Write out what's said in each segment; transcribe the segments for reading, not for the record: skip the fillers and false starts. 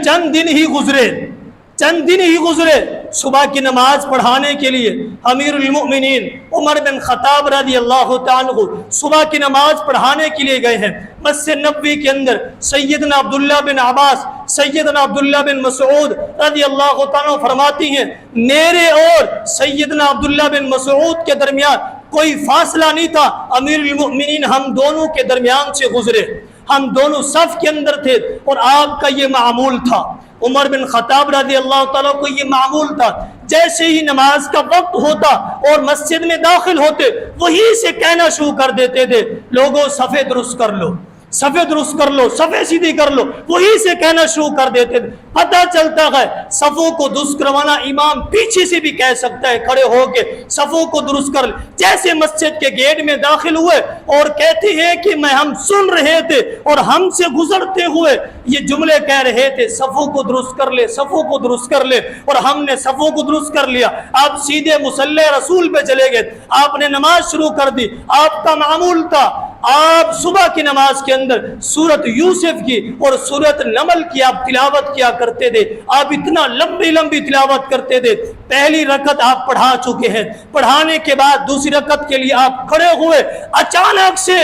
چند دن ہی گزرے صبح کی نماز پڑھانے کے لیے امیر المؤمنین عمر بن خطاب رضی اللہ تعالیٰ عنہ صبح کی نماز پڑھانے کے لیے گئے ہیں مسجد نبوی کے اندر۔ سیدنا عبداللہ بن عباس، سیدنا عبداللہ بن مسعود رضی اللہ تعالیٰ فرماتی ہیں میرے اور سیدنا عبداللہ بن مسعود کے درمیان کوئی فاصلہ نہیں تھا، امیر المؤمنین ہم دونوں کے درمیان سے گزرے، ہم دونوں صف کے اندر تھے اور آپ کا یہ معمول تھا۔ عمر بن خطاب رضی اللہ تعالیٰ کو یہ معمول تھا، جیسے ہی نماز کا وقت ہوتا اور مسجد میں داخل ہوتے وہی سے کہنا شروع کر دیتے تھے لوگوں صفے درست کر لو، صفے درست کر لو، صفے سیدھی کر لو، وہی سے کہنا شروع کر دیتے تھے۔ پتہ چلتا ہے صفوں کو درست کروانا امام پیچھے سے بھی کہہ سکتا ہے کھڑے ہو کے صفوں کو درست کر لے۔ جیسے مسجد کے گیٹ میں داخل ہوئے اور کہتے ہیں کہ ہم سن رہے تھے اور ہم سے گزرتے ہوئے یہ جملے کہہ رہے تھے صفوں کو درست کر لے، صفوں کو درست کر لے، اور ہم نے صفوں کو درست کر لیا۔ آپ سیدھے مصلی رسول پہ چلے گئے، آپ نے نماز شروع کر دی۔ آپ کا معمول تھا آپ صبح کی نماز کے اندر سورت یوسف کی اور سورت نمل کی آپ تلاوت کیا کرتے تھے، آپ اتنا لمبی تلاوت کرتے تھے۔ پہلی رکعت آپ پڑھا چکے ہیں، پڑھانے کے بعد دوسری رکعت کے لیے آپ کھڑے ہوئے، اچانک سے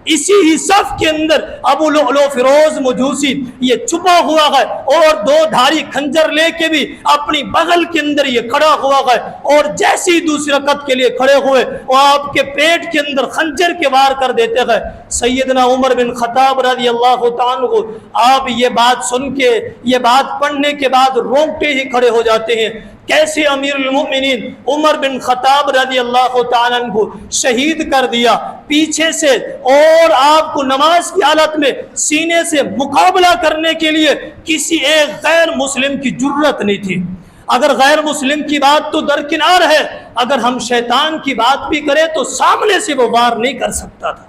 اسی ہی صف کے اندر ابو لؤلؤ فیروز مجوسی یہ چھپا ہوا ہے اور دو دھاری خنجر لے کے بھی اپنی بغل کے اندر یہ کھڑا ہوا ہے، اور جیسی ہی دوسری رکعت کے لیے کھڑے ہوئے وہ آپ کے پیٹ کے اندر خنجر کے وار کر دیتے ہیں۔ سیدنا عمر بن خطاب رضی اللہ تعالیٰ عنہ آپ یہ بات سن کے یہ بات پڑھنے کے بعد رونگٹے ہی کھڑے ہو جاتے ہیں۔ کیسے امیر المؤمنین عمر بن خطاب رضی اللہ تعالیٰ عنہ شہید کر دیا پیچھے سے، اور آپ کو نماز کی حالت میں سینے سے مقابلہ کرنے کے لیے کسی ایک غیر مسلم کی جرت نہیں تھی۔ اگر غیر مسلم کی بات تو درکنار ہے، اگر ہم شیطان کی بات بھی کریں تو سامنے سے وہ وار نہیں کر سکتا تھا۔